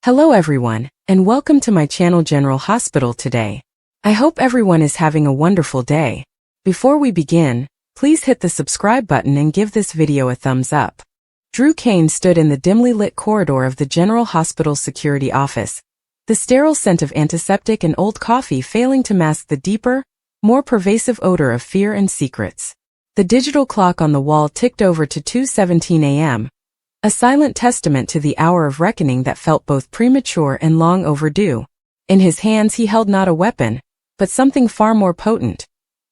Hello everyone, and welcome to my channel General Hospital today. I hope everyone is having a wonderful day. Before we begin, please hit the subscribe button and give this video a thumbs up. Drew Kane stood in the dimly lit corridor of the General Hospital's security office, the sterile scent of antiseptic and old coffee failing to mask the deeper, more pervasive odor of fear and secrets. The digital clock on the wall ticked over to 2:17 a.m., a silent testament to the hour of reckoning that felt both premature and long overdue. In his hands he held not a weapon, but something far more potent.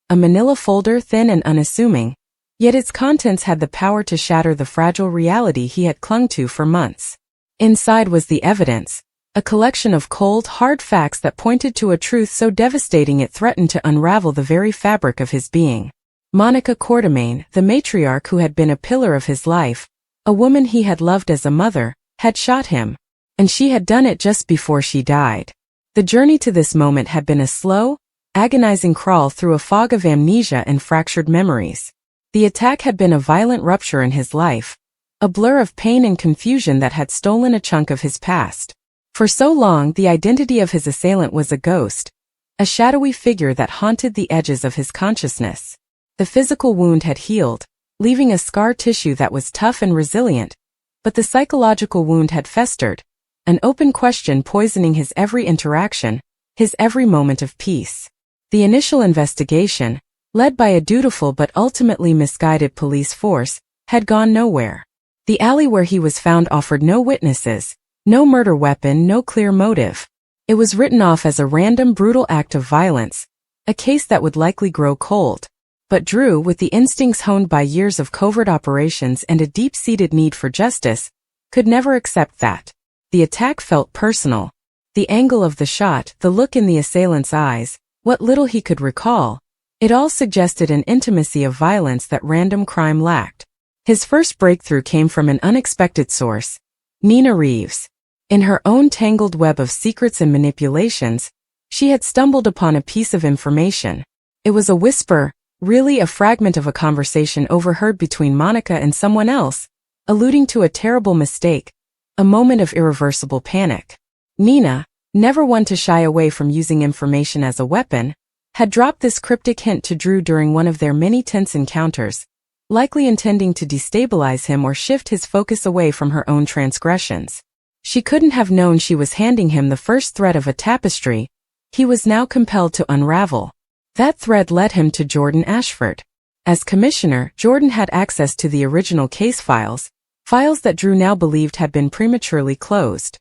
A manila folder, thin and unassuming, yet its contents had the power to shatter the fragile reality he had clung to for months. Inside was the evidence, a collection of cold, hard facts that pointed to a truth so devastating it threatened to unravel the very fabric of his being. Monica Quartermain, the matriarch who had been a pillar of his life, a woman he had loved as a mother, had shot him, and she had done it just before she died. The journey to this moment had been a slow, agonizing crawl through a fog of amnesia and fractured memories. The attack had been a violent rupture in his life, a blur of pain and confusion that had stolen a chunk of his past. For so long, the identity of his assailant was a ghost, a shadowy figure that haunted the edges of his consciousness. The physical wound had healed, leaving a scar tissue that was tough and resilient, but the psychological wound had festered, an open question poisoning his every interaction, his every moment of peace. The initial investigation, led by a dutiful but ultimately misguided police force, had gone nowhere. The alley where he was found offered no witnesses, no murder weapon, no clear motive. It was written off as a random, brutal act of violence, a case that would likely grow cold. But Drew, with the instincts honed by years of covert operations and a deep-seated need for justice, could never accept that. The attack felt personal. The angle of the shot, the look in the assailant's eyes, what little he could recall, it all suggested an intimacy of violence that random crime lacked. His first breakthrough came from an unexpected source, Nina Reeves. In her own tangled web of secrets and manipulations, she had stumbled upon a piece of information. It was a whisper, really a fragment of a conversation overheard between Monica and someone else, alluding to a terrible mistake, a moment of irreversible panic. Nina, never one to shy away from using information as a weapon, had dropped this cryptic hint to Drew during one of their many tense encounters, likely intending to destabilize him or shift his focus away from her own transgressions. She couldn't have known she was handing him the first thread of a tapestry he was now compelled to unravel. That thread led him to Jordan Ashford. As commissioner, Jordan had access to the original case files that Drew now believed had been prematurely closed.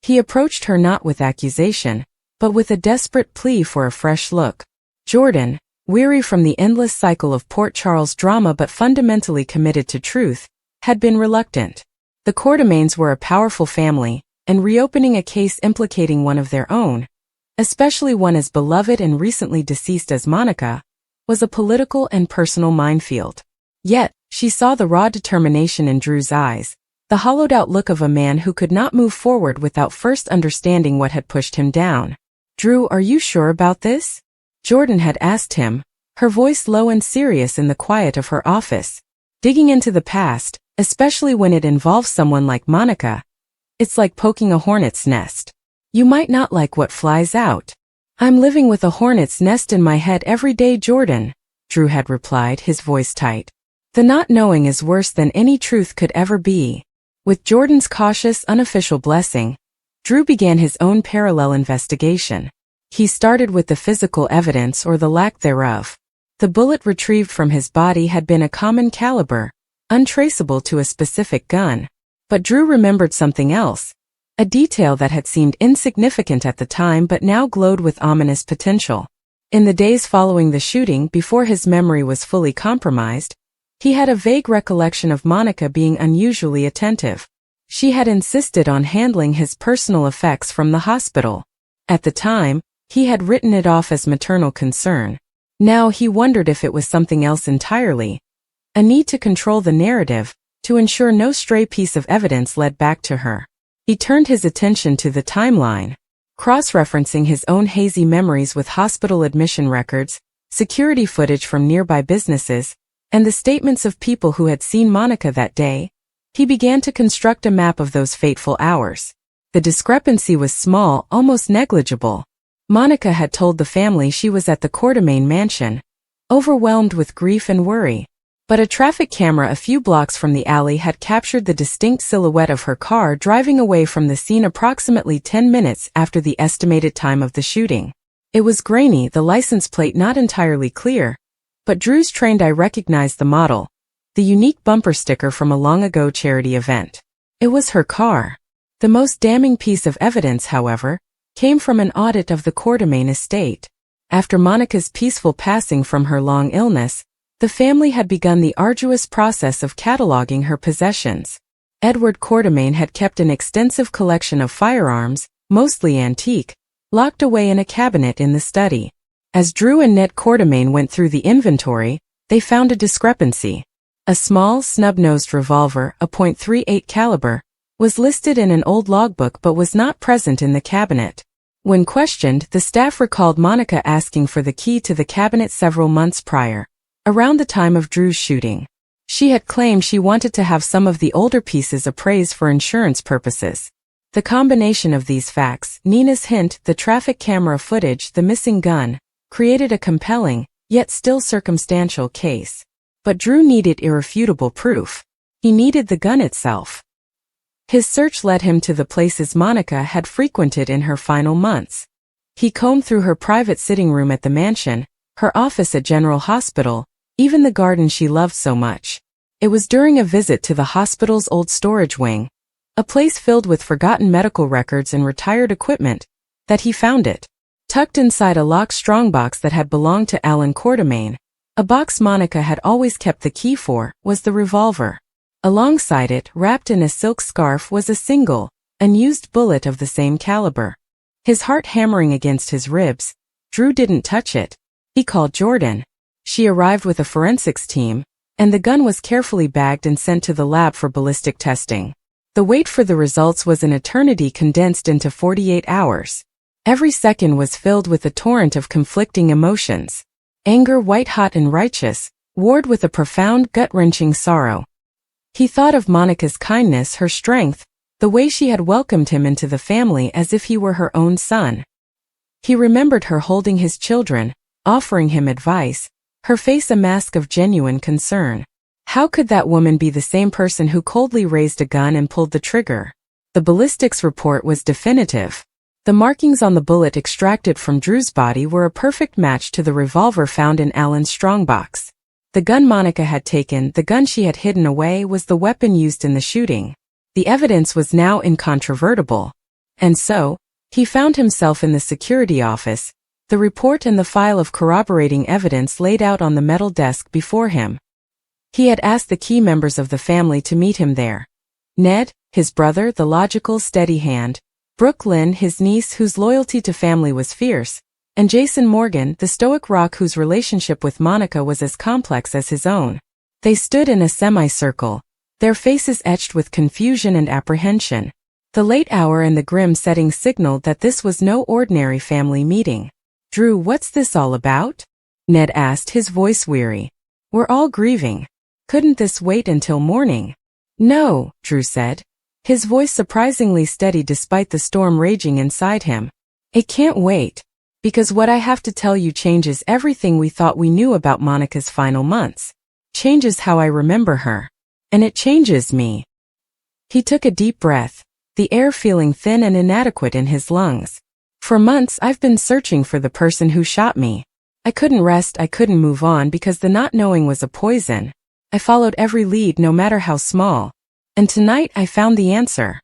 He approached her not with accusation, but with a desperate plea for a fresh look. Jordan, weary from the endless cycle of Port Charles drama but fundamentally committed to truth, had been reluctant. The Quartermains were a powerful family, and reopening a case implicating one of their own, especially one as beloved and recently deceased as Monica, was a political and personal minefield. Yet, she saw the raw determination in Drew's eyes, the hollowed-out look of a man who could not move forward without first understanding what had pushed him down. "Drew, are you sure about this?" Jordan had asked him, her voice low and serious in the quiet of her office. Digging into the past, especially when it involves someone like Monica, it's like poking a hornet's nest. "You might not like what flies out." "I'm living with a hornet's nest in my head every day, Jordan," Drew had replied, his voice tight. "The not knowing is worse than any truth could ever be." With Jordan's cautious, unofficial blessing, Drew began his own parallel investigation. He started with the physical evidence or the lack thereof. The bullet retrieved from his body had been a common caliber, untraceable to a specific gun. But Drew remembered something else. A detail that had seemed insignificant at the time but now glowed with ominous potential. In the days following the shooting, before his memory was fully compromised, he had a vague recollection of Monica being unusually attentive. She had insisted on handling his personal effects from the hospital. At the time, he had written it off as maternal concern. Now he wondered if it was something else entirely. A need to control the narrative, to ensure no stray piece of evidence led back to her. He turned his attention to the timeline, cross-referencing his own hazy memories with hospital admission records, security footage from nearby businesses, and the statements of people who had seen Monica that day. He began to construct a map of those fateful hours. The discrepancy was small, almost negligible. Monica had told the family she was at the Quartermain mansion, overwhelmed with grief and worry. But a traffic camera a few blocks from the alley had captured the distinct silhouette of her car driving away from the scene approximately 10 minutes after the estimated time of the shooting. It was grainy, the license plate not entirely clear, but Drew's trained eye recognized the model, the unique bumper sticker from a long-ago charity event. It was her car. The most damning piece of evidence, however, came from an audit of the Quartermain estate. After Monica's peaceful passing from her long illness, the family had begun the arduous process of cataloging her possessions. Edward Quartermain had kept an extensive collection of firearms, mostly antique, locked away in a cabinet in the study. As Drew and Ned Quartermain went through the inventory, they found a discrepancy. A small, snub-nosed revolver, a .38 caliber, was listed in an old logbook but was not present in the cabinet. When questioned, the staff recalled Monica asking for the key to the cabinet several months prior, around the time of Drew's shooting. She had claimed she wanted to have some of the older pieces appraised for insurance purposes. The combination of these facts, Nina's hint, the traffic camera footage, the missing gun, created a compelling, yet still circumstantial case. But Drew needed irrefutable proof. He needed the gun itself. His search led him to the places Monica had frequented in her final months. He combed through her private sitting room at the mansion, her office at General Hospital, even the garden she loved so much. It was during a visit to the hospital's old storage wing, a place filled with forgotten medical records and retired equipment, that he found it. Tucked inside a locked strongbox that had belonged to Alan Quartermain, a box Monica had always kept the key for, was the revolver. Alongside it, wrapped in a silk scarf, was a single, unused bullet of the same caliber. His heart hammering against his ribs, Drew didn't touch it. He called Jordan. She arrived with a forensics team, and the gun was carefully bagged and sent to the lab for ballistic testing. The wait for the results was an eternity condensed into 48 hours. Every second was filled with a torrent of conflicting emotions. Anger, white-hot and righteous, warred with a profound, gut-wrenching sorrow. He thought of Monica's kindness, her strength, the way she had welcomed him into the family as if he were her own son. He remembered her holding his children, offering him advice, her face a mask of genuine concern. How could that woman be the same person who coldly raised a gun and pulled the trigger? The ballistics report was definitive. The markings on the bullet extracted from Drew's body were a perfect match to the revolver found in Alan's strongbox. The gun Monica had taken, the gun she had hidden away, was the weapon used in the shooting. The evidence was now incontrovertible. And so, he found himself in the security office, the report and the file of corroborating evidence laid out on the metal desk before him. He had asked the key members of the family to meet him there. Ned, his brother, the logical, steady hand; Brooke Lynn, his niece whose loyalty to family was fierce; and Jason Morgan, the stoic rock whose relationship with Monica was as complex as his own. They stood in a semicircle, their faces etched with confusion and apprehension. The late hour and the grim setting signaled that this was no ordinary family meeting. "Drew, what's this all about?" Ned asked, his voice weary. "We're all grieving. Couldn't this wait until morning?" "No," Drew said, his voice surprisingly steady despite the storm raging inside him. "It can't wait. Because what I have to tell you changes everything we thought we knew about Monica's final months. Changes how I remember her. And it changes me." He took a deep breath, the air feeling thin and inadequate in his lungs. "For months I've been searching for the person who shot me. I couldn't rest, I couldn't move on because the not knowing was a poison. I followed every lead no matter how small. And tonight I found the answer."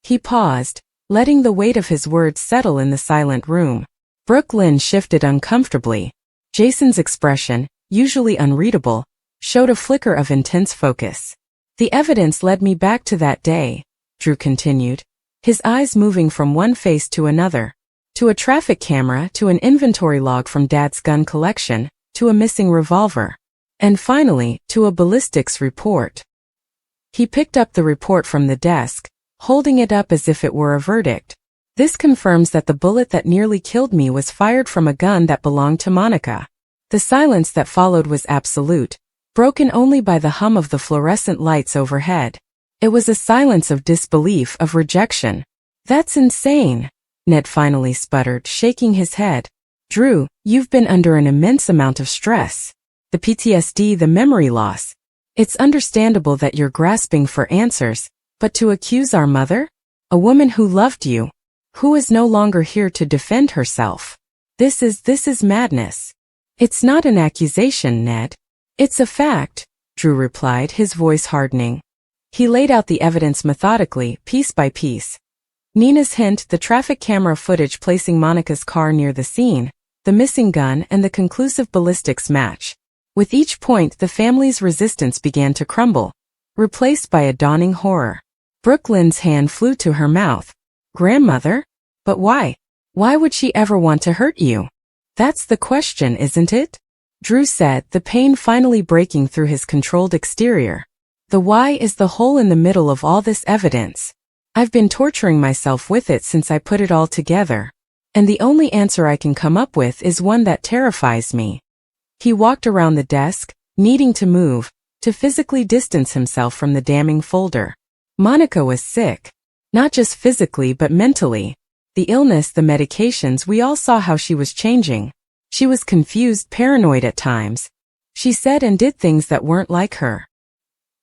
He paused, letting the weight of his words settle in the silent room. Brooke Lynn shifted uncomfortably. Jason's expression, usually unreadable, showed a flicker of intense focus. "The evidence led me back to that day," Drew continued, his eyes moving from one face to another. To a traffic camera, to an inventory log from Dad's gun collection, to a missing revolver. And finally, to a ballistics report. He picked up the report from the desk, holding it up as if it were a verdict. "This confirms that the bullet that nearly killed me was fired from a gun that belonged to Monica." The silence that followed was absolute, broken only by the hum of the fluorescent lights overhead. It was a silence of disbelief, of rejection. That's insane, Ned finally sputtered, shaking his head. Drew, you've been under an immense amount of stress. The PTSD, the memory loss. It's understandable that you're grasping for answers, but to accuse our mother? A woman who loved you, who is no longer here to defend herself. This is madness. It's not an accusation, Ned. It's a fact, Drew replied, his voice hardening. He laid out the evidence methodically, piece by piece. Nina's hint, the traffic camera footage placing Monica's car near the scene, the missing gun, and the conclusive ballistics match. With each point, the family's resistance began to crumble, replaced by a dawning horror. Brooklyn's hand flew to her mouth. Grandmother? But why? Why would she ever want to hurt you? That's the question, isn't it? Drew said, the pain finally breaking through his controlled exterior. The why is the hole in the middle of all this evidence. I've been torturing myself with it since I put it all together. And the only answer I can come up with is one that terrifies me. He walked around the desk, needing to move, to physically distance himself from the damning folder. Monica was sick. Not just physically but mentally. The illness, the medications, we all saw how she was changing. She was confused, paranoid at times. She said and did things that weren't like her.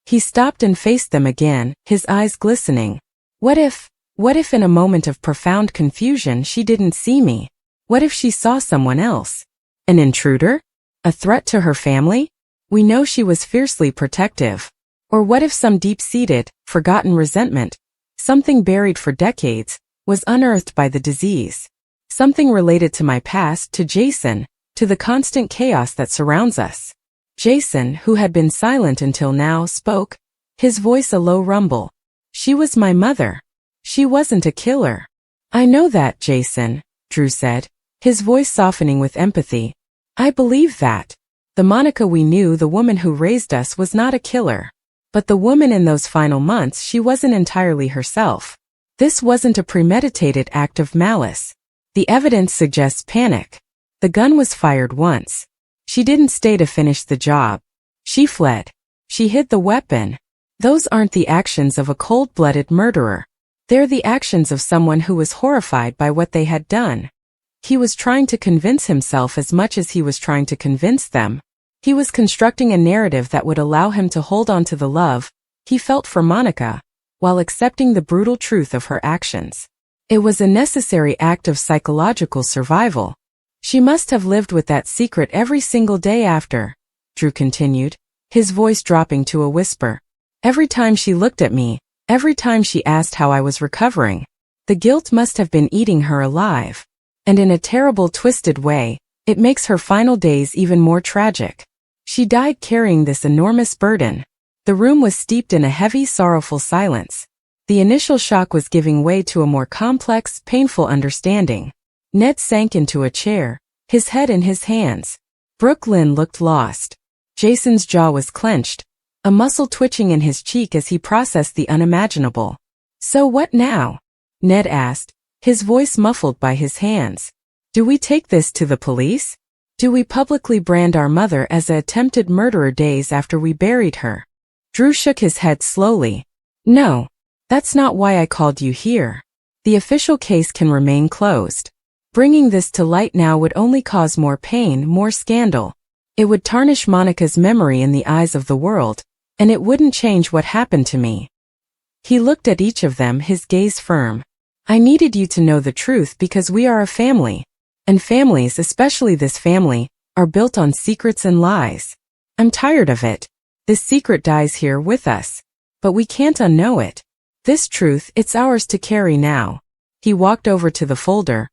He stopped and faced them again, his eyes glistening. What if in a moment of profound confusion she didn't see me? What if she saw someone else? An intruder? A threat to her family? We know she was fiercely protective. Or what if some deep-seated, forgotten resentment, something buried for decades, was unearthed by the disease? Something related to my past, to Jason, to the constant chaos that surrounds us. Jason, who had been silent until now, spoke, his voice a low rumble. She was my mother. She wasn't a killer. I know that, Jason, Drew said, his voice softening with empathy. I believe that. The Monica we knew, the woman who raised us, was not a killer. But the woman in those final months, she wasn't entirely herself. This wasn't a premeditated act of malice. The evidence suggests panic. The gun was fired once. She didn't stay to finish the job. She fled. She hid the weapon. Those aren't the actions of a cold-blooded murderer. They're the actions of someone who was horrified by what they had done. He was trying to convince himself as much as he was trying to convince them. He was constructing a narrative that would allow him to hold on to the love he felt for Monica, while accepting the brutal truth of her actions. It was a necessary act of psychological survival. She must have lived with that secret every single day after, Drew continued, his voice dropping to a whisper. Every time she looked at me, every time she asked how I was recovering. The guilt must have been eating her alive. And in a terrible, twisted way, it makes her final days even more tragic. She died carrying this enormous burden. The room was steeped in a heavy, sorrowful silence. The initial shock was giving way to a more complex, painful understanding. Ned sank into a chair, his head in his hands. Brooklyn looked lost. Jason's jaw was clenched, a muscle twitching in his cheek as he processed the unimaginable. So what now? Ned asked, his voice muffled by his hands. Do we take this to the police? Do we publicly brand our mother as an attempted murderer days after we buried her? Drew shook his head slowly. No. That's not why I called you here. The official case can remain closed. Bringing this to light now would only cause more pain, more scandal. It would tarnish Monica's memory in the eyes of the world, and it wouldn't change what happened to me. He looked at each of them, his gaze firm. I needed you to know the truth because we are a family. And families, especially this family, are built on secrets and lies. I'm tired of it. This secret dies here with us. But we can't unknow it. This truth, it's ours to carry now. He walked over to the folder,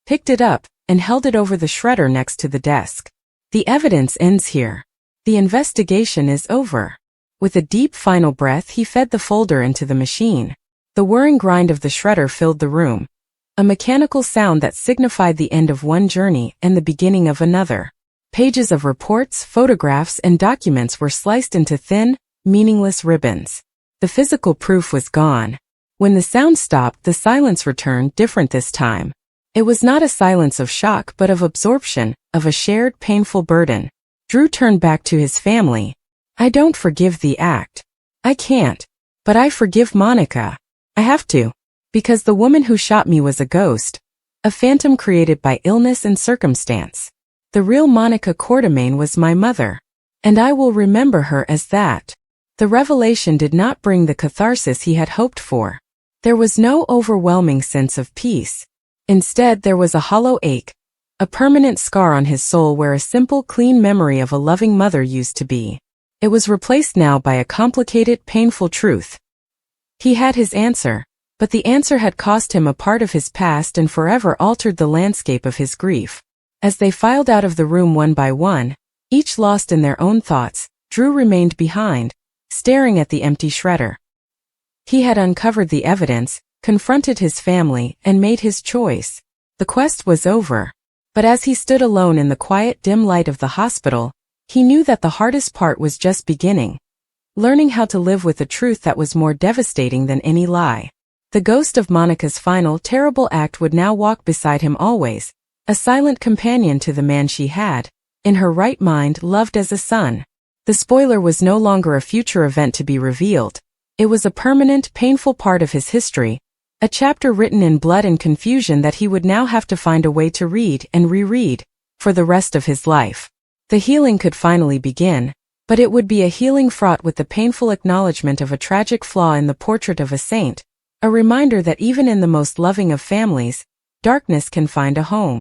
picked it up, and held it over the shredder next to the desk. The evidence ends here. The investigation is over. With a deep final breath, he fed the folder into the machine. The whirring grind of the shredder filled the room, a mechanical sound that signified the end of one journey and the beginning of another. Pages of reports, photographs, and documents were sliced into thin, meaningless ribbons. The physical proof was gone. When the sound stopped, the silence returned, different this time. It was not a silence of shock but of absorption, of a shared, painful burden. Drew turned back to his family. I don't forgive the act. I can't. But I forgive Monica. I have to. Because the woman who shot me was a ghost, a phantom created by illness and circumstance. The real Monica Quartermain was my mother, and I will remember her as that. The revelation did not bring the catharsis he had hoped for. There was no overwhelming sense of peace. Instead, there was a hollow ache, a permanent scar on his soul where a simple, clean memory of a loving mother used to be. It was replaced now by a complicated, painful truth. He had his answer, but the answer had cost him a part of his past and forever altered the landscape of his grief. As they filed out of the room one by one, each lost in their own thoughts, Drew remained behind, staring at the empty shredder. He had uncovered the evidence, confronted his family, and made his choice. The quest was over. But as he stood alone in the quiet, dim light of the hospital, he knew that the hardest part was just beginning. Learning how to live with a truth that was more devastating than any lie. The ghost of Monica's final, terrible act would now walk beside him always, a silent companion to the man she had, in her right mind, loved as a son. The spoiler was no longer a future event to be revealed. It was a permanent, painful part of his history, a chapter written in blood and confusion that he would now have to find a way to read and reread for the rest of his life. The healing could finally begin, but it would be a healing fraught with the painful acknowledgement of a tragic flaw in the portrait of a saint, a reminder that even in the most loving of families, darkness can find a home.